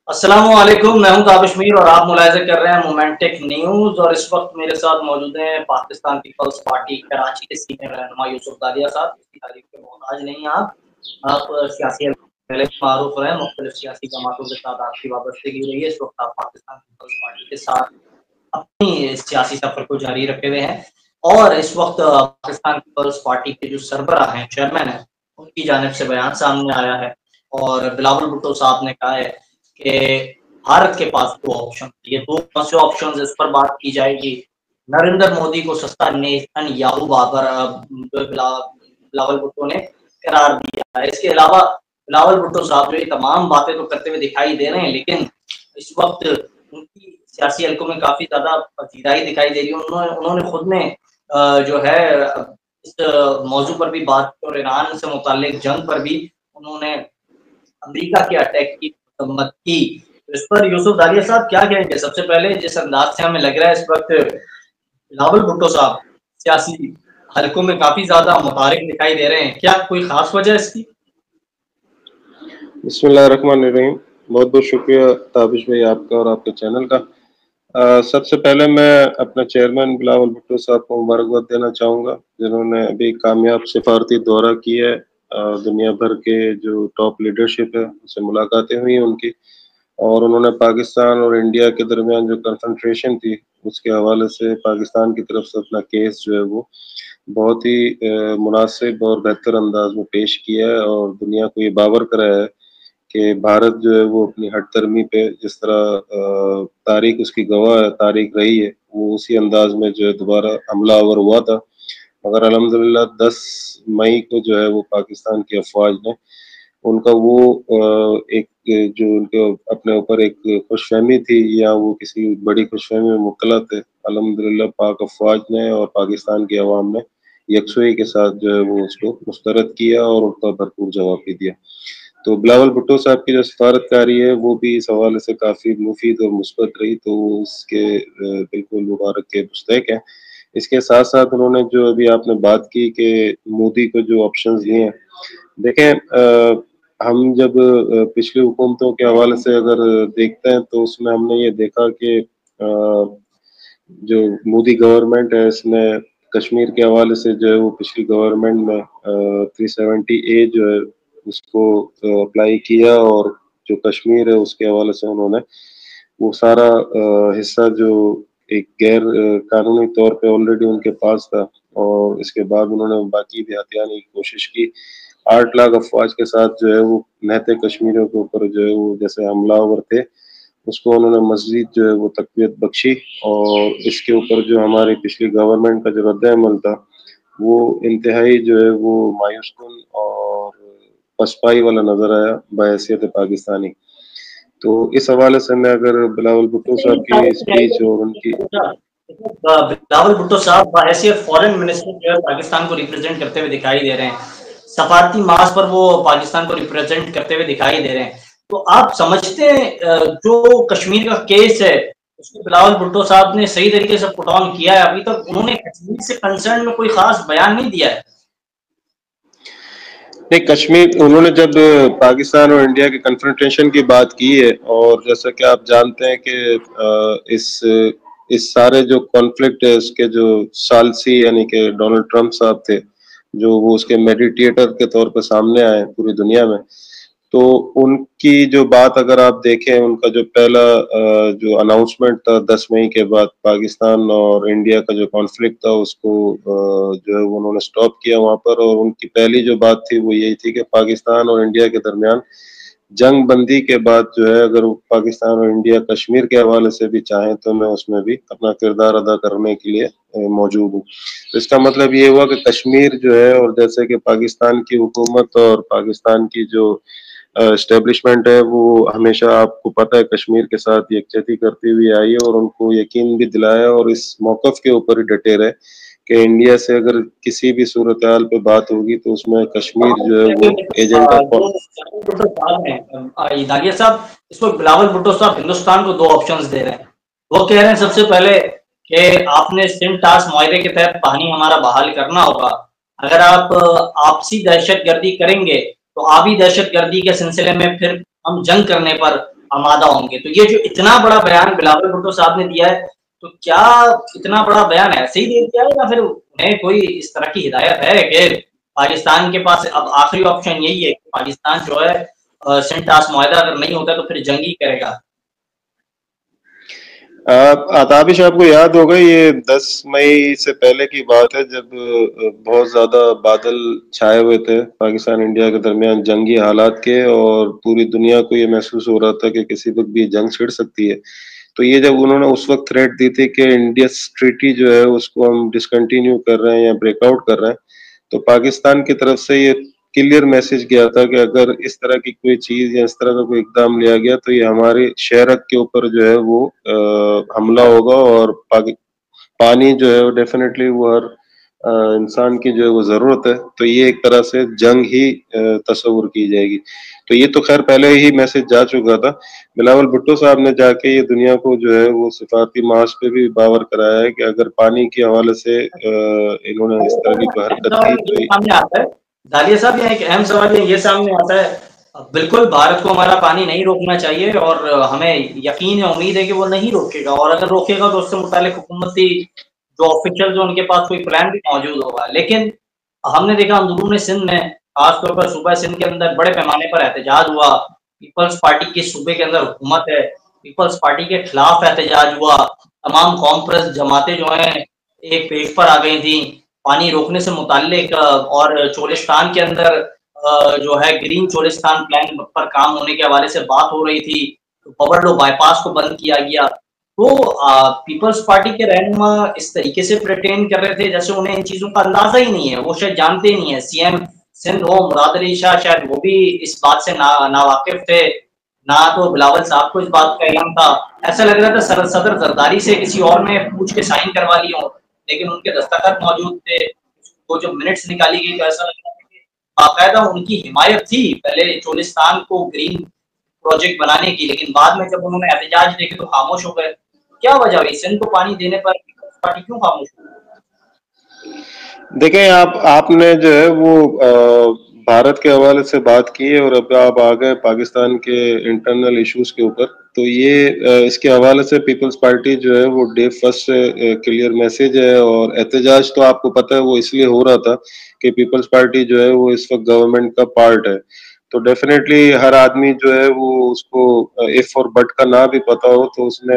अस्सलामुअलैकुम, मैं हूं काबिश मीर और आप मुलाहिज़ा कर रहे हैं मोमेंटिक न्यूज़। और इस वक्त मेरे साथ मौजूद हैं पाकिस्तान पीपल्स पार्टी कराची के सीनियर रहनुमा यूसुफ दारिया साहब। इसकी तारीफ के मोहताज नहीं हैं आप सियासी पहले मारूफ रहे, मुख्तलिफ सियासी जमातों के साथ आपकी वाबस्तगी रही है। इस वक्त आप पाकिस्तान पीपल्स पार्टी के साथ अपनी सियासी सफर को जारी रखे हुए हैं और इस वक्त पाकिस्तान पीपल्स पार्टी के जो सरबराह हैं, चेयरमैन हैं, उनकी जानिब से बयान सामने आया है और बिलावल भुट्टो साहब ने कहा है कि भारत के पास दो ऑप्शन, ये दो कौन से ऑप्शन, इस पर बात की जाएगी। नरेंद्र मोदी को सस्ता नेतन्याहू बिलावल भुट्टो ने करार दिया है। इसके अलावा बिलावल भुट्टो साहब जो ये तमाम बातें तो करते हुए दिखाई दे रहे हैं, लेकिन इस वक्त उनकी सियासी हलकों में काफी ज्यादा पजीराई दिखाई दे रही है। उन्होंने खुद ने जो है इस मौजू पर भी बात की और ईरान से मुताल्लिक जंग पर भी उन्होंने अमेरिका के अटैक की मत की। तो इस पर यूसुफ दारिया साहब क्या कहेंगे? सबसे पहले जिस अंदाज से हमें लग रहा है इस वक्त बिलावल भुट्टो साहब सियासी हलकों में काफी ज्यादा मुतारिक दिखाई दे रहे हैं, क्या कोई खास वजह है इसकी? बिस्मिल्लाहिर्रहमानिर्रहीम। बहुत बहुत शुक्रिया ताबिश भाई आपका और आपके चैनल का। सबसे पहले मैं अपना चेयरमैन बिलावल भुट्टो साहब को मुबारकबाद देना चाहूँगा, जिन्होंने अभी कामयाब सिफारती दौरा की है। दुनिया भर के जो टॉप लीडरशिप है उनसे मुलाकातें हुई हैं उनकी, और उन्होंने पाकिस्तान और इंडिया के दरमियान जो कंसंट्रेशन थी उसके हवाले से पाकिस्तान की तरफ से अपना केस जो है वो बहुत ही मुनासिब और बेहतर अंदाज में पेश किया है और दुनिया को ये बावर कराया है कि भारत जो है वो अपनी हठधर्मी पे जिस तरह तारीख उसकी गवाह है, तारीख रही है, वो उसी अंदाज में जो है दोबारा हमलावर हुआ था। मगर अल्हम्दुलिल्लाह 10 मई को जो है वो पाकिस्तान की अफवाज ने उनका वो एक जो उनके अपने ऊपर एक खुशफहमी थी या वो किसी बड़ी खुशफहमी में मुब्तला थे, अल्हम्दुलिल्लाह पाक अफवाज ने और पाकिस्तान की अवाम ने यकसुई के साथ जो है वो उसको मुस्तरद किया और उनका भरपूर जवाब भी दिया। तो बिलावल भुट्टो साहब की जो सिफारतकारी है वो भी इस हवाले से काफ़ी मुफीद और मुस्बत रही, तो उसके बिल्कुल मुबारक के मुस्तहिक हैं। इसके साथ-साथ उन्होंने जो अभी आपने बात की कि मोदी को जो ऑप्शंस दिए हैं, देखें हम जब पिछली हुकूमतों के हवाले से अगर देखते हैं तो उसमें हमने ये देखा कि जो मोदी गवर्नमेंट है इसने कश्मीर के हवाले से जो है वो पिछली गवर्नमेंट में 370A जो है उसको अप्लाई किया और जो कश्मीर है उसके हवाले से उन्होंने वो सारा हिस्सा जो एक गैर कानूनी तौर पे ऑलरेडी उनके पास था, और इसके बाद उन्होंने बाकी भी हथियाने की कोशिश की। 8 लाख अफवाज के साथ जो है वो निहत्ते कश्मीरियों के ऊपर जो है वो जैसे हमलावर थे, उसको उन्होंने मज़ीद जो है वो तक़वियत बख्शी, और इसके ऊपर जो हमारी पिछली गवर्नमेंट का जो रद्द-ए-अमल था, वो इंतहाई जो है वो मायूसकुन और पसपाई वाला नज़र आया बहैसियत पाकिस्तानी। तो इस हवाले से मैं अगर बिलावल भुट्टो साहब की स्पीच और उनकी बिलावल भुट्टो साहब बहैसियत फॉरेन मिनिस्टर जो है पाकिस्तान को रिप्रेजेंट करते हुए दिखाई दे रहे हैं। सफारती मार्च पर वो पाकिस्तान को रिप्रेजेंट करते हुए दिखाई दे रहे हैं। तो आप समझते हैं जो कश्मीर का केस है उसको बिलावल भुट्टो साहब ने सही तरीके से पुट ऑन किया है? अभी तक उन्होंने कश्मीर से कंसर्न में कोई खास बयान नहीं दिया है। नहीं, कश्मीर उन्होंने जब पाकिस्तान और इंडिया के कन्फ्रंटेशन की बात की है, और जैसा कि आप जानते हैं कि इस सारे जो कॉन्फ्लिक्ट है उसके जो सालसी यानी कि डोनाल्ड ट्रंप साहब थे, जो वो उसके मेडिएटर के तौर पर सामने आए पूरी दुनिया में, तो उनकी जो बात अगर आप देखें, उनका जो पहला जो अनाउंसमेंट था 10 मई के बाद पाकिस्तान और इंडिया का जो कॉन्फ्लिक्ट था उसको जो है वो उन्होंने स्टॉप किया वहाँ पर, और उनकी पहली जो बात थी वो यही थी कि पाकिस्तान और इंडिया के दरमियान जंग बंदी के बाद जो है अगर पाकिस्तान और इंडिया कश्मीर के हवाले से भी चाहें तो मैं उसमें भी अपना किरदार अदा करने के लिए मौजूद हूँ। तो इसका मतलब ये हुआ कि कश्मीर जो है, और जैसे कि पाकिस्तान की हुकूमत और पाकिस्तान की जो एस्टेब्लिशमेंट है वो हमेशा आपको पता है कश्मीर के साथ यकजहती करती हुई आई है, और उनको यकीन भी दिलाया और इस मौक़िफ़ के ऊपर ही डटे रहे कि इंडिया से अगर किसी भी सूरत-ए-हाल पे बात होगी तो उसमें कश्मीर जो है वो एजेंडा दारिया साहब, इसको बिलावल भुट्टो साहब हिंदुस्तान को दो ऑप्शंस दे रहे हैं। वो कह रहे हैं सबसे पहले कि आपने सिंध टास मुआहदे के तहत पानी हमारा बहाल करना होगा। अगर आप आपसी दहशतगर्दी करेंगे तो आबी दहशतगर्दी के सिलसिले में फिर हम जंग करने पर आमादा होंगे। तो ये जो इतना बड़ा बयान बिलावल भुट्टो साहब ने दिया है, तो क्या इतना बड़ा बयान ऐसे ही दे दिया है या फिर उन्हें कोई इस तरह की हिदायत है कि पाकिस्तान के पास अब आखिरी ऑप्शन यही है कि पाकिस्तान जो है सिंध टास मुआहदा अगर नहीं होता तो फिर जंग ही करेगा? ताबिश आपको याद होगा ये 10 मई से पहले की बात है जब बहुत ज्यादा बादल छाए हुए थे पाकिस्तान इंडिया के दरमियान जंगी हालात के, और पूरी दुनिया को ये महसूस हो रहा था कि किसी वक्त भी जंग छिड़ सकती है। तो ये जब उन्होंने उस वक्त थ्रेट दी थी कि इंडिया ट्रीटी जो है उसको हम डिसकंटिन्यू कर रहे हैं या ब्रेकआउट कर रहे हैं, तो पाकिस्तान की तरफ से ये क्लियर मैसेज गया था कि अगर इस तरह की कोई चीज या इस तरह का कोई इकदाम लिया गया तो ये हमारे शहरक के ऊपर जो है वो हमला होगा, और पानी जो है वो डेफिनेटली वो हर इंसान की जो है वो जरूरत है, तो ये एक तरह से जंग ही तस्वुर की जाएगी। तो ये तो खैर पहले ही मैसेज जा चुका था। बिलावल भुट्टो साहब ने जाके ये दुनिया को जो है वो सिफारती मार्च पे भी बावर कराया है कि अगर पानी के हवाले से इन्होंने इस तरह की कोई हरकत की तो सामने आता है दालिया साहब, यहाँ एक अहम सवाल ये सामने आता है, बिल्कुल भारत को हमारा पानी नहीं रोकना चाहिए और हमें यकीन है, उम्मीद है कि वो नहीं रोकेगा, और अगर रोकेगा तो उससे मुतालिक हुकूमती जो ऑफिशियल जो उनके पास कोई प्लान भी मौजूद होगा। लेकिन हमने देखा अंदरूनी सिंध में खासतौर पर सूबा सिंध के अंदर बड़े पैमाने पर एहतजाज हुआ। पीपल्स पार्टी के सूबे के अंदर हुकूमत है, पीपल्स पार्टी के खिलाफ एहतजाज हुआ। तमाम कॉन्फ्रेंस जमातें जो हैं एक पेज पर आ गई थी पानी रोकने से मुताल्लिक, और चोलिस्तान के अंदर जो है ग्रीन चोलिस्तान प्लान पर काम होने के हवाले से बात हो रही थी। बबरडो बाईपास को बंद किया गया। तो पीपल्स पार्टी के रहनुमा इस तरीके से प्रिटेंड कर रहे थे जैसे उन्हें इन चीजों का अंदाजा ही नहीं है, वो शायद जानते ही नहीं है। सीएम सिंध हो मुराद अली शाह, शायद वो भी इस बात से नावाकिफ थे, ना तो बिलावल साहब को इस बात का इल्म था। ऐसा लग रहा था सदर जरदारी से किसी और ने पूछ के साइन करवा लिए हो, लेकिन उनके दस्तखत मौजूद थे। वो जो मिनट्स निकाली गई तो ऐसा लग रहा था कि बाकायदा उनकी हिमायत थी पहले चोलिस्तान को ग्रीन प्रोजेक्ट बनाने की, लेकिन बाद में जब उन्होंने एहतजाज देखे तो खामोश हो गए। क्या वजह हुई सिंध को पानी देने पर पीपल्स पार्टी क्यों खामोश हुई? देखें, आपने जो है वो भारत के हवाले से बात की है और अब आप आ गए पाकिस्तान के इंटरनल इश्यूज के ऊपर। तो ये इसके हवाले से पीपल्स पार्टी जो है वो डे फर्स्ट से क्लियर मैसेज है, और एहतजाज तो आपको पता है वो इसलिए हो रहा था कि पीपल्स पार्टी जो है वो इस वक्त गवर्नमेंट का पार्ट है। तो डेफिनेटली हर आदमी जो है वो उसको इफ और बट का ना भी पता हो तो उसमें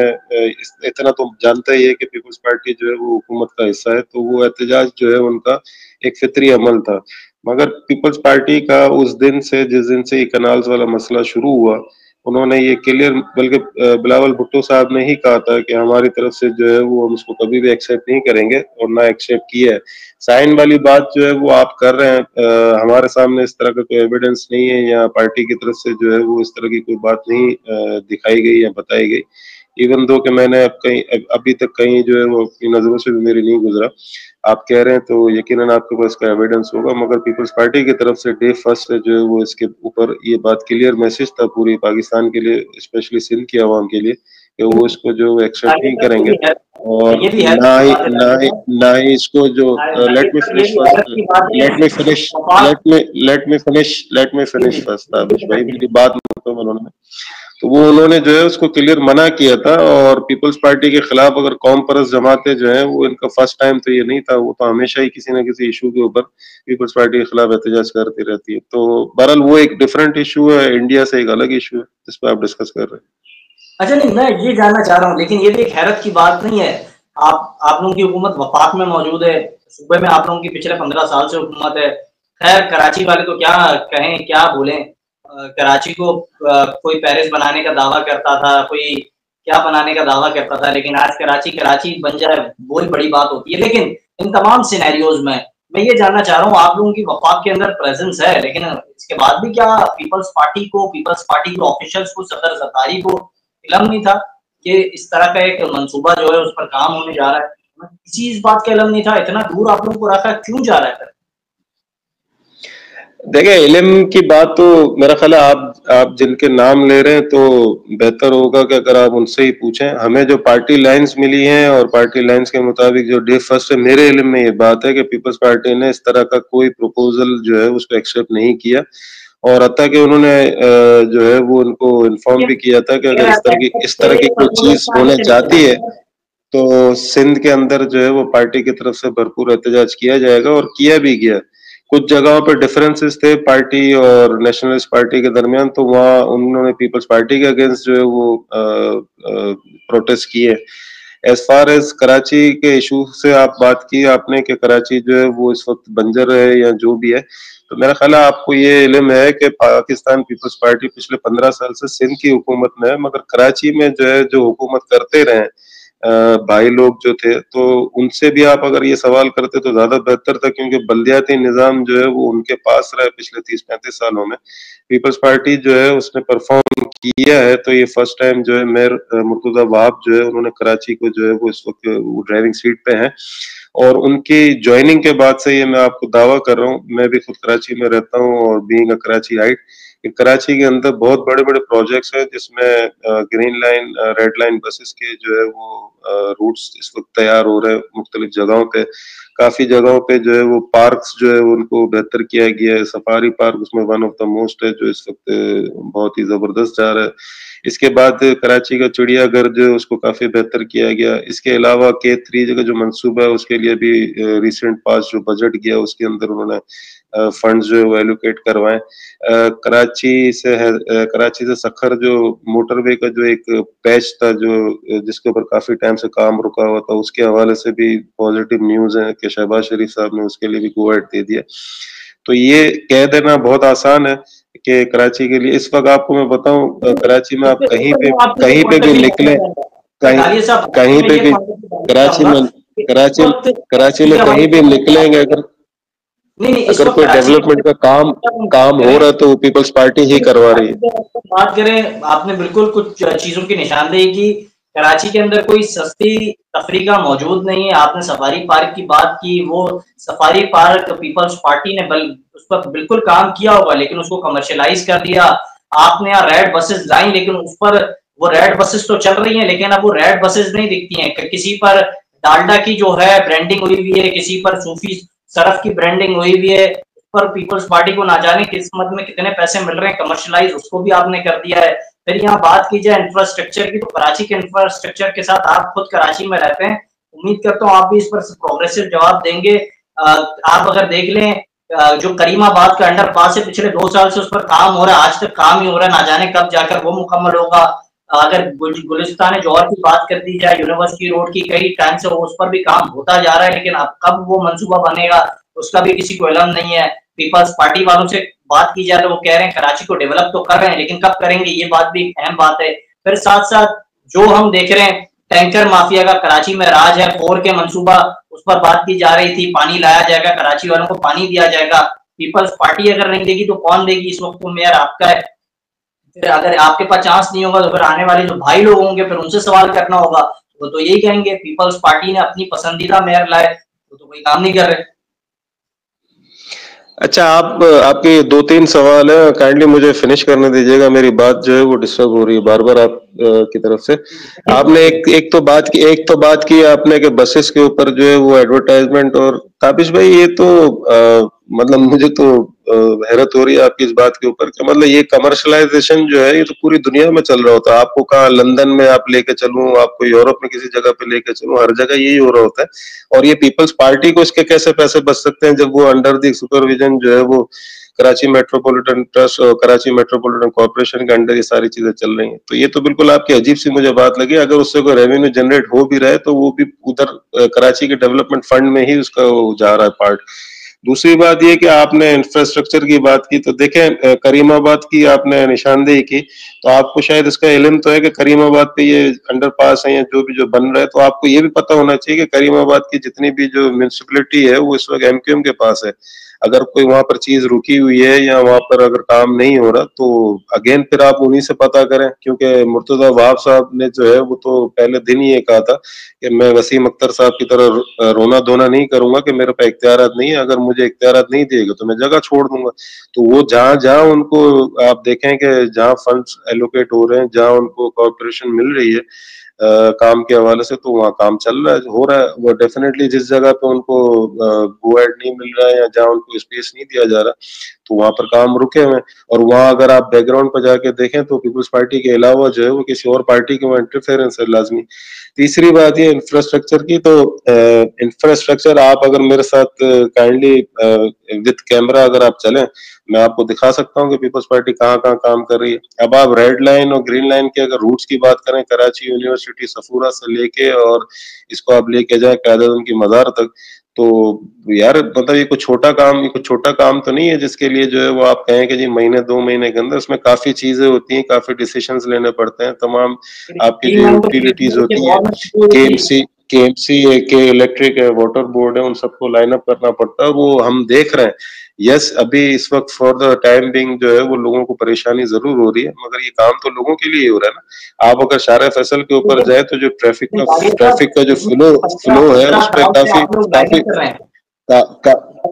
इतना तो जानता ही है कि पीपल्स पार्टी जो है वो हुकूमत का हिस्सा है, तो वो एहतजाज जो है उनका एक फितरी अमल था। मगर पीपल्स पार्टी का उस दिन से, जिस दिन से ये कनाल्स वाला मसला शुरू हुआ, उन्होंने ये क्लियर, बल्कि बिलावल भुट्टो साहब ने ही कहा था कि हमारी तरफ से जो है वो हम उसको कभी भी एक्सेप्ट नहीं करेंगे, और ना एक्सेप्ट किया है। साइन वाली बात जो है वो आप कर रहे हैं, हमारे सामने इस तरह का कोई एविडेंस नहीं है, या पार्टी की तरफ से जो है वो इस तरह की कोई बात नहीं दिखाई गई या बताई गई। इवन दो कि मैंने अभी तक कहीं जो है वो अपनी नजरों से भी मेरी नहीं गुजरा। आप कह रहे हैं तो यकीनन आपके पास इसका एविडेंस होगा, मगर पीपल्स पार्टी की तरफ से डे फर्स्ट से जो है वो इसके ऊपर ये बात क्लियर मैसेज था पूरी पाकिस्तान के लिए, स्पेशली सिंध की आवाम के लिए, कि वो इसको जो एक्सेप्ट नहीं करेंगे, और ना ही इसको जो let me finish first, let me finish first Tabish भाई, मेरी बात मुकम्मल होने में। तो वो उन्होंने जो है उसको क्लियर मना किया था, और पीपल्स पार्टी के खिलाफ अगर कौम परस्त जमातें जो है वो, इनका फर्स्ट टाइम तो ये नहीं था, वो तो हमेशा ही किसी ना किसी इशू के ऊपर पीपल्स पार्टी के खिलाफ एहतजाज करती रहती है। तो बहरहाल वो एक डिफरेंट इशू है, इंडिया से एक अलग इशू है जिस पर आप डिस्कस कर रहे हैं। अच्छा, नहीं मैं ये जानना चाह रहा हूँ, लेकिन ये भी एक हैरत की बात नहीं है। आप लोगों की हुकूमत वफाक में मौजूद है, सूबे में आप लोगों की पिछले 15 साल से हुकूमत है। खैर कराची वाले तो क्या कहें क्या बोलें, कराची को कोई पेरिस बनाने का दावा करता था, कोई क्या बनाने का दावा करता था, लेकिन आज कराची कराची बन जाए वो बड़ी बात होती है। लेकिन इन तमाम सिनेरियोज में मैं ये जानना चाह रहा हूँ, आप लोगों की वफाक के अंदर प्रेजेंस है, लेकिन इसके बाद भी क्या पीपल्स पार्टी के ऑफिशियल्स को, सदर जरदारी को इल्म नहीं था कि इस तरह का एक मंसूबा जो है उस पर काम होने जा रहा है? किसी इस बात का इल्म नहीं था? इतना दूर आप लोगों को रखा क्यों जा रहा है? देखिए, इल्म की बात तो मेरा ख्याल है आप जिनके नाम ले रहे हैं तो बेहतर होगा कि अगर आप उनसे ही पूछें। हमें जो पार्टी लाइंस मिली हैं और पार्टी लाइंस के मुताबिक जो डे फर्स्ट है, मेरे इल्म में ये बात है कि पीपल्स पार्टी ने इस तरह का कोई प्रपोजल जो है उसको एक्सेप्ट नहीं किया, और हत्ता कि उन्होंने जो है वो उनको इन्फॉर्म भी किया था कि अगर इस तरह की कोई चीज होने जाती है तो सिंध के अंदर जो है वो पार्टी की तरफ से भरपूर एहतजाज किया जाएगा, और किया भी गया। कुछ जगहों पर डिफरेंसेस थे पार्टी और नेशनलिस्ट पार्टी के दरमियान, तो वहाँ उन्होंने पीपल्स पार्टी के अगेंस्ट जो है वो प्रोटेस्ट किए। एज फार एज कराची के इशू से आप बात की आपने कि कराची जो है वो इस वक्त बंजर है या जो भी है, तो मेरा ख्याल है आपको ये इल्म है कि पाकिस्तान पीपल्स पार्टी पिछले 15 साल से सिंध की हुकूमत में है, मगर कराची में जो है जो हुकूमत करते रहे भाई लोग जो थे, तो उनसे भी आप अगर ये सवाल करते तो ज्यादा बेहतर था, क्योंकि बल्दियाती निजाम जो है वो उनके पास रहा है पिछले 30-35 सालों में। पीपल्स पार्टी जो है उसने परफॉर्म किया है, तो ये फर्स्ट टाइम जो है मेयर मुर्तजा वहाब जो है उन्होंने कराची को जो है वो इस वक्त वो ड्राइविंग सीट पे हैं, और उनकी ज्वाइनिंग के बाद से ये मैं आपको दावा कर रहा हूँ, मैं भी खुद कराची में रहता हूँ और बीइंग अ कराचीआइट, कराची के अंदर बहुत बड़े बड़े प्रोजेक्ट्स हैं जिसमें green line red line buses के जो है वो रूट्स इस वक्त तैयार हो रहे हैं मुख्तलिफ जगहों पे। काफी जगहों पे जो है वो पार्क्स जो है उनको बेहतर किया गया है। सफारी पार्क उसमें वन ऑफ द मोस्ट है जो इस वक्त बहुत ही जबरदस्त जा रहा है। इसके बाद कराची का चिड़ियाघर जो है उसको काफी बेहतर किया गया। इसके अलावा K3 जगह जो मंसूबा है उसके लिए भी रिसेंट पास जो बजट गया उसके अंदर उन्होंने फंड्स जो है वो एलोकेट करवाए। कराची से सखर जो मोटरवे का जो एक पैच था जो जिसके ऊपर काफी टाइम से काम रुका हुआ था, उसके हवाले से भी पॉजिटिव न्यूज है कि शहबाज शरीफ साहब ने उसके लिए भी गो अहेड दे दिया। तो ये कह देना बहुत आसान है कि कराची के लिए इस वक्त आपको मैं बताऊं, कराची में आप कहीं पे भी निकले, कहीं कहीं पे भी कराची में कहीं भी निकलेंगे, अगर कोई डेवलपमेंट का काम हो रहा है तो पीपल्स पार्टी ही करवा रही है। बात करें, आपने बिल्कुल कुछ चीजों की निशानदेही की। कराची के अंदर कोई सस्ती तफरीका मौजूद नहीं है। आपने सफारी पार्क की बात की, वो सफारी पार्क पीपल्स पार्टी ने उस पर बिल्कुल काम किया होगा, लेकिन उसको कमर्शियलाइज कर दिया। आपने यहाँ रेड बसेस लाई, लेकिन उस पर वो रेड बसेस तो चल रही हैं, लेकिन अब वो रेड बसेस नहीं दिखती हैं। किसी पर डालडा की जो है ब्रांडिंग हुई हुई है, किसी पर सूफी सरफ की ब्रांडिंग हुई हुई है, पर पीपल्स पार्टी को ना जाने किस्मत में कितने पैसे मिल रहे हैं, कमर्शियलाइज उसको भी आपने कर दिया है। फिर यहाँ बात की जाए इंफ्रास्ट्रक्चर की, तो कराची के इंफ्रास्ट्रक्चर के साथ आप खुद कराची में रहते हैं, उम्मीद करता हूँ आप भी इस पर प्रोग्रेसिव जवाब देंगे। आप अगर देख लें, जो करीमाबाद का अंडर पास है, पिछले 2 साल से उस पर काम हो रहा है, आज तक काम ही हो रहा है, ना जाने कब जाकर वो मुकम्मल होगा। अगर गुलिस्तान जौहर की बात कर दी जाए, यूनिवर्सिटी रोड की कई टाइम से उस पर भी काम होता जा रहा है, लेकिन अब कब वो मंसूबा बनेगा उसका भी किसी को इल्म नहीं है। पीपल्स पार्टी वालों से बात की जाए तो वो कह रहे हैं कराची को डेवलप तो कर रहे हैं, लेकिन कब करेंगे ये बात भी अहम बात है। फिर साथ साथ जो हम देख रहे हैं टैंकर माफिया का कराची में राज है, 4 के मंसूबा उस पर बात की जा रही थी, पानी लाया जाएगा, कराची वालों को पानी दिया जाएगा। पीपल्स पार्टी अगर नहीं देगी तो कौन देगी? इस वक्त तो मेयर आपका है। फिर अगर आपके पास चांस नहीं होगा तो फिर आने वाले जो भाई लोग होंगे फिर उनसे सवाल करना होगा, वो तो यही कहेंगे पीपल्स पार्टी ने अपनी पसंदीदा मेयर लाए, वो तो कोई काम नहीं कर रहे। अच्छा, आपके 2-3 सवाल है, काइंडली मुझे फिनिश करने दीजिएगा, मेरी बात जो है वो डिस्टर्ब हो रही है बार बार आप की तरफ से। आपने एक तो बात की आपने कि बसेस के ऊपर जो है वो एडवर्टाइजमेंट, और ताबिश भाई ये तो मतलब मुझे तो हैरत हो रही है आपकी इस बात के ऊपर कि मतलब ये कमर्शलाइजेशन जो है ये तो पूरी दुनिया में चल रहा होता है। आपको कहाँ लंदन में आप लेके चलूं, आपको यूरोप में किसी जगह पे लेके चलूं, हर जगह यही हो रहा होता है। और ये पीपल्स पार्टी को इसके कैसे पैसे बच सकते हैं जब वो अंडर द सुपरविजन जो है वो कराची मेट्रोपॉलिटन ट्रस्ट और कराची मेट्रोपॉलिटन कॉर्पोरेशन के अंडर ये सारी चीजें चल रही हैं। तो ये तो बिल्कुल आपकी अजीब सी मुझे बात लगी। अगर उससे कोई रेवेन्यू जनरेट हो भी रहा है तो वो भी उधर कराची के डेवलपमेंट फंड में ही उसका जा रहा है पार्ट। दूसरी बात ये कि आपने इंफ्रास्ट्रक्चर की बात की, तो देखें करीमाबाद की आपने निशानदेही की, तो आपको शायद इसका इल्म तो है कि करीमाबाद पे ये अंडरपास है या जो बन रहा है, तो आपको ये भी पता होना चाहिए कि करीमाबाद की जितनी भी जो म्यूनिसिपैलिटी है वो इस वक्त MQM के पास है। अगर कोई वहां पर चीज रुकी हुई है या वहां पर अगर काम नहीं हो रहा तो अगेन फिर आप उन्हीं से पता करें, क्योंकि मुर्तजा वहाब साहब ने जो है वो तो पहले दिन ही ये कहा था कि मैं वसीम अख्तर साहब की तरह रोना धोना नहीं करूंगा कि मेरे पे इख्तियारात नहीं है, अगर मुझे इख्तियारात नहीं देगा तो मैं जगह छोड़ दूंगा। तो वो जहां जहां उनको आप देखें कि जहां फंड्स एलोकेट हो रहे हैं, जहां उनको कॉर्पोरेशन मिल रही है, काम के हवाले से, तो वहाँ काम चल रहा है, हो रहा है। वो डेफिनेटली जिस जगह पे उनको गो एड नहीं मिल रहा है या जहाँ उनको स्पेस नहीं दिया जा रहा, तो वहां पर काम रुके हुए। और वहां अगर आप बैकग्राउंड पर जाके देखें तो पीपल्स पार्टी के अलावा जो है वो किसी और पार्टी के वहाँ इंटरफेरेंस है लाजमी। तीसरी बात ये इंफ्रास्ट्रक्चर की, तो इंफ्रास्ट्रक्चर आप अगर मेरे साथ काइंडली विद कैमरा अगर आप चलें, मैं आपको दिखा सकता हूँ कि पीपल्स पार्टी कहाँ कहाँ काम कर रही है। अब आप रेड लाइन और ग्रीन लाइन के अगर रूट्स की बात करें, कराची यूनिवर्सिटी सफूरा से लेके और इसको आप लेके जाए क़यादत उनकी मज़ार तक, तो यार मतलब ये कुछ छोटा काम तो नहीं है जिसके लिए जो है वो आप कहें कि जी महीने 2 महीने के अंदर। उसमें काफी चीजें होती हैं, काफी डिसीजंस लेने पड़ते हैं, तमाम आपकी जो यूटिलिटीज होती है, केएमसी के इलेक्ट्रिक है, वाटर बोर्ड है, उन सबको लाइन अप करना पड़ता है। वो हम देख रहे हैं। यस, अभी इस वक्त फॉर द टाइम बिंग जो है वो लोगों को परेशानी जरूर हो रही है, मगर ये काम तो लोगों के लिए ही हो रहा है ना। आप अगर शारा फैसल के ऊपर जाए तो जो ट्रैफिक का जो फ्लो है उस पर काफी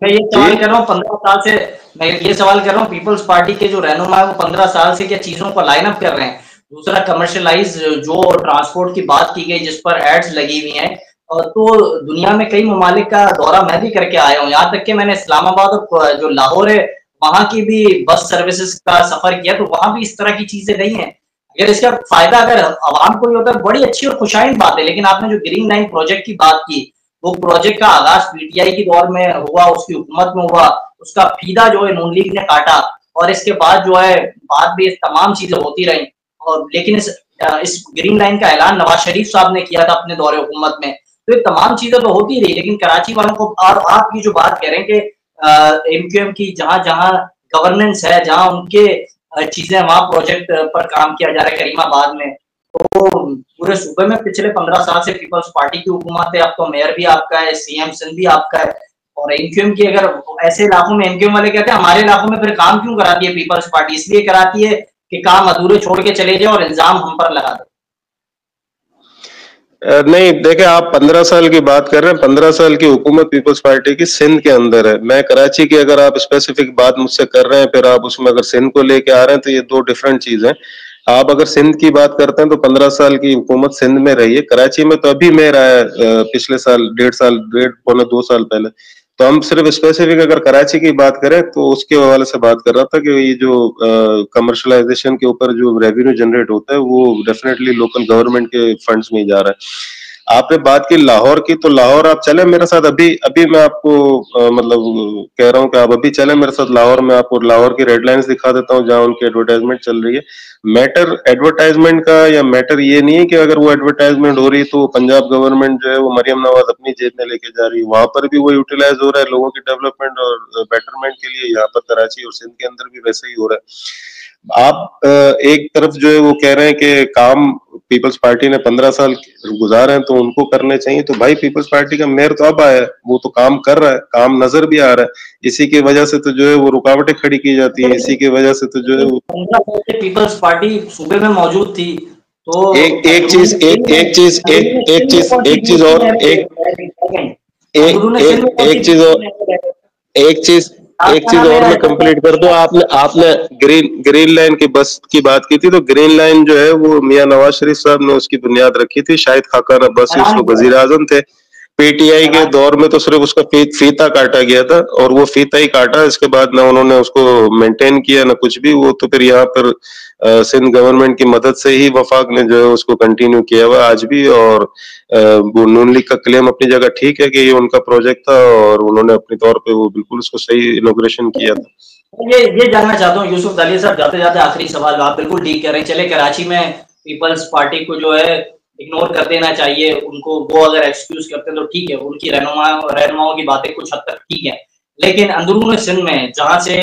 मैं ये सवाल कर रहा हूँ 15 साल से, मैं ये सवाल कर रहा हूँ पीपल्स पार्टी के जो रहनुमा है वो 15 साल से क्या चीजों को लाइन अप कर रहे हैं। दूसरा, कमर्शियलाइज जो ट्रांसपोर्ट की बात की गई जिस पर एड्स लगी हुई हैं, तो दुनिया में कई ममालिक का दौरा मैं भी करके आया हूँ, यहाँ तक कि मैंने इस्लामाबाद और जो लाहौर है वहां की भी बस सर्विसेज का सफर किया, तो वहां भी इस तरह की चीजें नहीं है। अगर इसका फायदा अगर आवाम को ही होता है बड़ी अच्छी और खुशाइन बात है। लेकिन आपने जो ग्रीन लाइन प्रोजेक्ट की बात की, वो प्रोजेक्ट का आगाज पीटीआई के दौर में हुआ, उसकी हुकूमत में हुआ, उसका फीदा जो है नून लीग ने काटा, और इसके बाद जो है बाद भी तमाम चीजें होती रही। और लेकिन इस ग्रीन लाइन का ऐलान नवाज शरीफ साहब ने किया था अपने दौरे हुकूमत में, तो ये तमाम चीजें तो होती रही। लेकिन कराची वालों को, और आप की जो बात कह रहे हैं कि एमक्यूएम की जहां जहां गवर्नेंस है, जहां उनके चीजें वहां प्रोजेक्ट पर काम किया जा रहा है करीमाबाद में, तो पूरे सूबे में पिछले 15 साल से पीपल्स पार्टी की हुकूमत है। अब तो मेयर भी आपका है, सीएम सिंध भी आपका है, और एमक्यूएम की अगर ऐसे इलाकों में एमक्यूएम वाले कहते हैं हमारे इलाकों में फिर काम क्यों कराती है पीपल्स पार्टी, इसलिए कराती है कि काम अधूरे छोड़ के चले जाए और इल्जाम हम पर लगा दो। नहीं, देखे आप 15 साल की बात कर रहे हैं, 15 साल की हुकूमत पीपल्स पार्टी की सिंध के अंदर है। मैं कराची की अगर आप स्पेसिफिक बात मुझसे कर रहे हैं, फिर आप उसमें अगर सिंध को लेके आ रहे हैं, तो ये दो डिफरेंट चीज है। आप अगर सिंध की बात करते हैं तो 15 साल की हुकूमत सिंध में रही है। कराची में तो अभी मेयर आया पिछले साल, डेढ़ पौने 2 साल पहले। तो हम सिर्फ स्पेसिफिक अगर कराची की बात करें तो उसके हवाले से बात कर रहा था कि ये जो कमर्शलाइजेशन के ऊपर जो रेवेन्यू जनरेट होता है वो डेफिनेटली लोकल गवर्नमेंट के फंड्स में ही जा रहा है। आपने बात की लाहौर की, तो लाहौर आप चले मेरे साथ, अभी अभी मैं आपको मतलब कह रहा हूँ कि आप अभी चले मेरे साथ लाहौर में, आपको लाहौर की रेड लाइंस दिखा देता हूँ जहाँ उनकी एडवर्टाइजमेंट चल रही है। मैटर एडवर्टाइजमेंट का या मैटर ये नहीं है कि अगर वो एडवर्टाइजमेंट हो रही है तो पंजाब गवर्नमेंट जो है वो मरियम नवाज अपनी जेब में लेके जा रही है, वहां पर भी वो यूटिलाइज हो रहा है लोगों की डेवलपमेंट और बेटरमेंट के लिए। यहाँ पर कराची और सिंध के अंदर भी वैसे ही हो रहा है। आप एक तरफ जो है वो कह रहे हैं कि काम पीपल्स पार्टी ने 15 साल गुजारे हैं तो उनको करने चाहिए, तो भाई पीपल्स पार्टी का मेयर तो अब आया है, वो तो काम कर रहा है, काम नजर भी आ रहा है। इसी की वजह से तो जो है वो रुकावटें खड़ी की जाती हैं, इसी की वजह से तो जो है वो 15 साल से पीपल्स पार्टी सूबे में मौजूद थी। तो एक चीज और मैं कंप्लीट कर दूं। आपने ग्रीन लाइन की बस की बात की थी, तो ग्रीन लाइन जो है वो मियां नवाज शरीफ साहब ने उसकी बुनियाद रखी थी। शाहिद खाकान अब्बासी उस वक्त वजीर आजम थे। पीटीआई के दौर में तो सिर्फ उसका फीता काटा गया था, और वो फीता ही काटा, इसके बाद ना उन्होंने उसको मेंटेन किया ना कुछ भी। वो तो फिर यहाँ पर सिंध गवर्नमेंट की मदद से ही वफाक ने जो है उसको कंटिन्यू किया हुआ आज भी। और वो नून लीग का क्लेम अपनी जगह ठीक है कि ये उनका प्रोजेक्ट था और उन्होंने अपने तौर पे वो बिल्कुल उसको सही इनॉग्रेशन किया था। ये जानना चाहता हूँ यूसुफ दालिया साहब, जाते जाते आखिरी सवाल, आप बिल्कुल ठीक कह रहे हैं। चले कराची में पीपल्स पार्टी को जो है इग्नोर कर देना चाहिए, उनको वो अगर एक्सक्यूज करते हैं तो ठीक है, उनकी रहनुमाओं की बातें कुछ हद तक ठीक है। लेकिन अंदरून सिंध में जहां से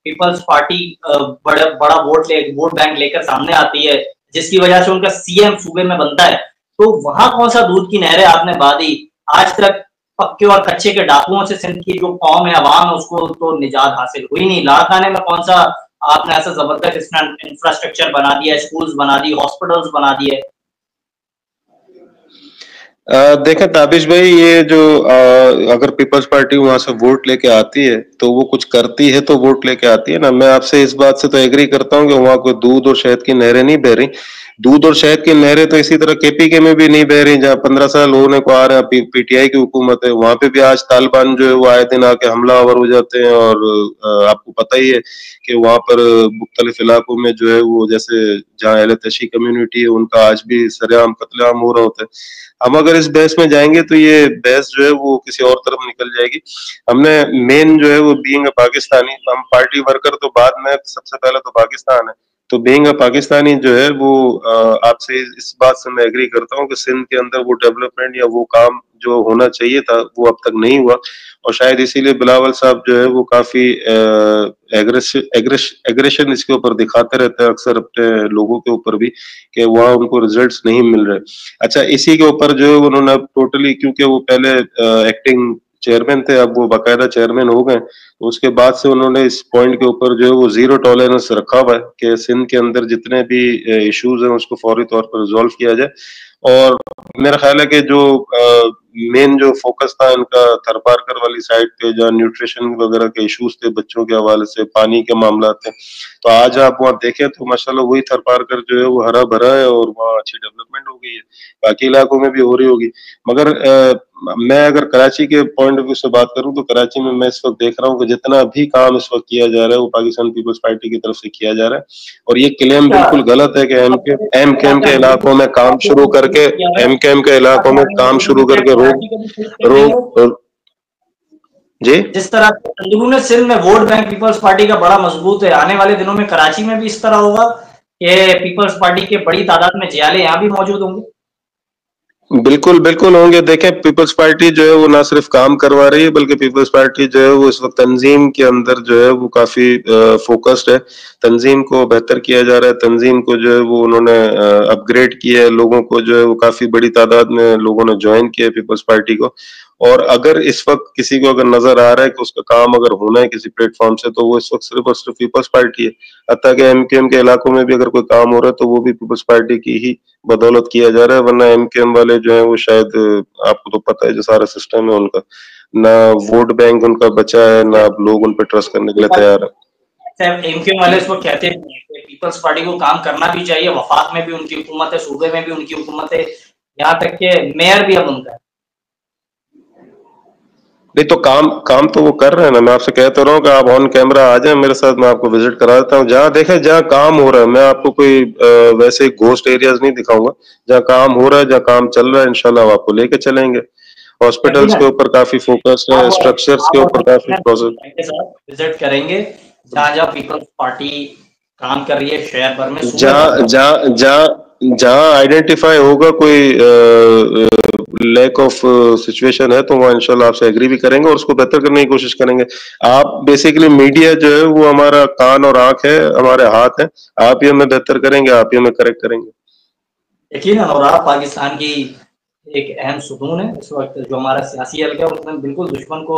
पीपल्स पार्टी बड़ा वोट बैंक लेकर सामने आती है, जिसकी वजह से उनका सीएम सूबे में बनता है, तो वहां कौन सा दूध की नहरें आपने बांधी? आज तक पक्के और कच्चे के डाकुओं से सिंध की जो कौम है, अवाम, उसको तो निजात हासिल हुई नहीं। लाखाने में कौन सा आपने ऐसा जबरदस्त इंफ्रास्ट्रक्चर बना दिया, स्कूल्स बना दिए, हॉस्पिटल्स बना दिए। देखें ताबिश भाई, ये जो अगर पीपल्स पार्टी वहां से वोट लेके आती है तो वो कुछ करती है तो वोट लेके आती है ना। मैं आपसे इस बात से तो एग्री करता हूँ कि वहां कोई दूध और शहद की नहरें नहीं बह रही, दूध और शहद की नहरें तो इसी तरह केपीके में भी नहीं बह रही, जहाँ 15 साल होने को आ रहा है, पीटीआई की हुकूमत है, वहां पे भी आज तालिबान जो है वो आए दिन आके हमलावर हो जाते हैं। और आपको पता ही है कि वहां पर मुख्तलिफ इलाकों में जो है वो, जैसे जहाँ अहले तशी कम्युनिटी है, उनका आज भी सरेआम कत्लेआम हो रहा होता है। हम अगर इस बहस में जाएंगे तो ये बहस जो है वो किसी और तरफ निकल जाएगी। हमने मेन जो है वो बीइंग अ पाकिस्तानी, हम पार्टी वर्कर तो बाद में, सबसे पहले तो पाकिस्तान है। तो बीइंग अ पाकिस्तानी जो है वो आपसे इस बात से मैं एग्री करता हूँ कि सिंध के अंदर वो डेवलपमेंट या वो काम जो होना चाहिए था वो अब तक नहीं हुआ। और शायद इसीलिए बिलावल साहब जो है वो काफी एग्रेशन इसके ऊपर दिखाते रहते हैं अक्सर अपने लोगों के ऊपर भी, कि वहाँ उनको रिजल्ट्स नहीं मिल रहे। अच्छा, इसी के ऊपर जो है उन्होंने अब टोटली, क्योंकि वो पहले एक्टिंग चेयरमैन थे, अब वो बाकायदा चेयरमैन हो गए, तो उसके बाद से उन्होंने इस पॉइंट के ऊपर जो है वो जीरो टॉलरेंस रखा हुआ है कि सिंध के अंदर जितने भी इश्यूज हैं उसको फौरी तौर पर रिजॉल्व किया जाए। और मेरा ख्याल है कि जो मेन जो फोकस था इनका थरपारकर वाली साइड पे, जहाँ न्यूट्रिशन वगैरह के इश्यूज थे बच्चों के हवाले से, पानी के मामला थे, तो आज आप वहाँ देखें तो माशाल्लाह वही थरपारकर जो है वो हरा भरा है और वहाँ अच्छी डेवलपमेंट हो गई है। बाकी इलाकों में भी हो रही होगी, मगर मैं अगर कराची के पॉइंट ऑफ व्यू से बात करूं तो कराची में मैं इस वक्त देख रहा हूं कि जितना भी काम इस वक्त किया जा रहा है वो पाकिस्तान पीपल्स पार्टी की तरफ से किया जा रहा है। और ये क्लेम बिल्कुल गलत है कि एमकेएम के इलाकों में काम शुरू करके, एमकेएम के इलाकों में काम शुरू करके रोग जी। जिस तरह से अंदरूनी सिंध में वोट बैंक पीपल्स पार्टी का बड़ा मजबूत है, आने वाले दिनों में कराची में भी इस तरह होगा कि पीपल्स पार्टी के बड़ी तादाद में जियाले यहाँ भी मौजूद होंगे। बिल्कुल बिल्कुल होंगे। देखें, पीपल्स पार्टी जो है वो ना सिर्फ काम करवा रही है, बल्कि पीपल्स पार्टी जो है वो इस वक्त तंजीम के अंदर जो है वो काफी फोकस्ड है। तंजीम को बेहतर किया जा रहा है, तंजीम को जो है वो उन्होंने अपग्रेड किया है, लोगों को जो है वो काफी बड़ी तादाद में लोगों ने ज्वाइन किया है पीपल्स पार्टी को। और अगर इस वक्त किसी को अगर नजर आ रहा है कि उसका काम अगर होना है किसी प्लेटफॉर्म से, तो वो इस वक्त सिर्फ और सिर्फ पीपल्स पार्टी है। हत्ता कि एमकेएम के इलाकों में भी अगर कोई काम हो रहा है तो वो भी पीपल्स पार्टी की ही बदौलत किया जा रहा है, वरना एमकेएम वाले जो है वो शायद, आपको तो पता है जो सारा सिस्टम है उनका, ना वोट बैंक उनका बचा है, ना अब लोग उन पर ट्रस्ट करने के लिए तैयार है। एमकेएम वाले इसको कहते हैं कि पीपल्स पार्टी को काम करना भी चाहिए, वफाक में भी उनकी हुकूमत है, सूबे में भी उनकी हुकूमत है, यहाँ तक के मेयर भी अब उनका है। नहीं तो काम तो वो कर रहे हैं ना। मैं आपसे कहता रहा हूँ कि आप ऑन कैमरा आ जाए मेरे साथ, मैं आपको विजिट करा देता हूँ। जहाँ देखें जहाँ काम हो रहा है, मैं आपको कोई वैसे घोस्ट एरियाज नहीं दिखाऊंगा। जहाँ काम हो रहा है, जहाँ काम चल रहा है, इंशाल्लाह आपको लेके चलेंगे। हॉस्पिटल्स के ऊपर काफी फोकस है, स्ट्रक्चर्स के ऊपर काफी प्रोजेक्ट विजिट करेंगे जहाँ जहाँ पीपल्स पार्टी काम कर रही है शहर भर में। जहाँ आइडेंटिफाई होगा कोई लैक ऑफ सिचुएशन है तो वहाँ इंशाल्लाह आपसे एग्री भी करेंगे और उसको बेहतर करने की कोशिश करेंगे। आप बेसिकली मीडिया जो है वो हमारा कान और आंख है, हमारे हाथ है। आप ही हमें बेहतर करेंगे, आप ही हमें करेक्ट करेंगे। यकीन और आप पाकिस्तान की एक अहम सुतून है इस वक्त। जो हमारा सियासी हल्का है उसने बिल्कुल दुश्मन को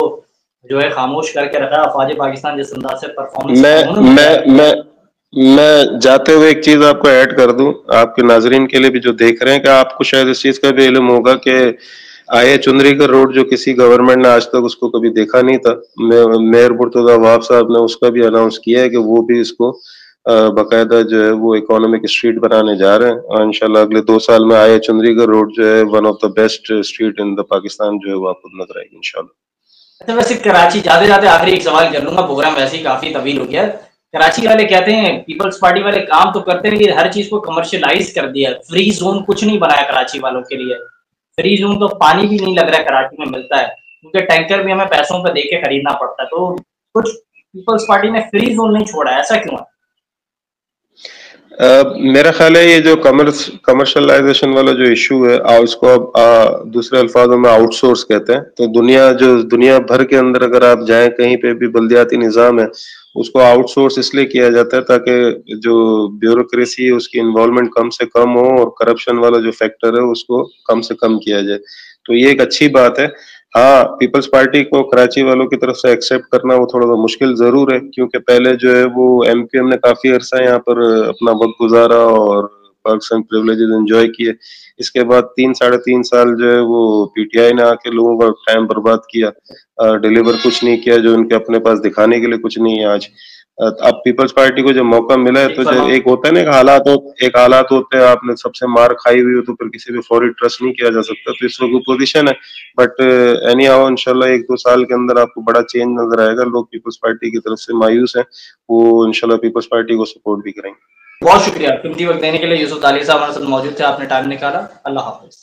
जो है खामोश करके रखा। अफवाज पाकिस्तान जिस अंदाज से परफॉर्मेंस मैं जाते हुए एक चीज आपको ऐड कर दूं, आपके नाजरीन के लिए भी जो देख रहे हैं, कि आपको शायद इस चीज का भी इल्म होगा कि आए चुंदरीगढ़ रोड जो किसी गवर्नमेंट ने आज तक उसको कभी देखा नहीं था, मेयर मुर्तजा वहाब साहब ने उसका भी अनाउंस किया है कि वो भी इसको बाकायदा जो है वो इकोनॉमिक स्ट्रीट बनाने जा रहे हैं। और इंशाल्लाह अगले 2 साल में आए चुंदरीगढ़ रोड जो है one of the best street in the Pakistan जो है वो आपको नजर आएगी इंशाल्लाह। अच्छा, वैसे कराची जाते जाते आखिरी एक सवाल कर लूंगा, प्रोग्राम वैसे ही काफी तवील हो गया। कराची वाले कहते हैं पीपल्स पार्टी वाले काम तो करते हैं लेकिन हर चीज को कमर्शियलाइज कर दिया, फ्री जोन कुछ नहीं बनाया कराची वालों के लिए। फ्री जोन तो पानी भी नहीं लग रहा है कराची में मिलता है, क्योंकि टैंकर भी हमें पैसों पर देके खरीदना पड़ता है। तो कुछ पीपल्स पार्टी ने फ्री जोन नहीं छोड़ा, ऐसा क्यों है? मेरा ख्याल है ये जो कमर्शलाइजेशन वाला जो इशू है, इसको अब दूसरे अल्फाजों में आउटसोर्स कहते हैं। तो दुनिया भर के अंदर अगर आप जाएं कहीं पे भी बल्दियाती निज़ाम है, उसको आउटसोर्स इसलिए किया जाता है ताकि जो ब्यूरोक्रेसी है उसकी इन्वॉल्वमेंट कम से कम हो और करप्शन वाला जो फैक्टर है उसको कम से कम किया जाए। तो ये एक अच्छी बात है। हाँ, पीपल्स पार्टी को कराची वालों की तरफ से एक्सेप्ट करना वो थोड़ा सा मुश्किल जरूर है, क्योंकि पहले जो है वो एमकेएम ने काफी अरसा यहाँ पर अपना वक्त गुजारा और पर्क्स एंड प्रिविलेजेस एंजॉय किए। इसके बाद 3-3.5 साल जो है वो पीटीआई ने आके लोगों का टाइम बर्बाद किया, डिलीवर कुछ नहीं किया, जो उनके अपने पास दिखाने के लिए कुछ नहीं है आज। अब पीपल्स पार्टी को जब मौका मिला है तो ठीक जो फरमा एक होता है ना, एक हालात होते हैं, आपने सबसे मार खाई हुई हो तो फिर किसी पे फौरी ट्रस्ट नहीं किया जा सकता, तो इस वक्त पोजीशन है। बट एनी हाउ इंशाल्लाह 1-2 साल के अंदर आपको बड़ा चेंज नजर आएगा। लोग पीपल्स पार्टी की तरफ से मायूस हैं, वो इंशाल्लाह पीपल्स पार्टी को सपोर्ट भी करेंगे। बहुत शुक्रिया कीमती वक्त देने के लिए। यूसुफ दालिया साहब हमारे साथ मौजूद थे, आपने टाइम निकाला। अल्लाह हाफिज।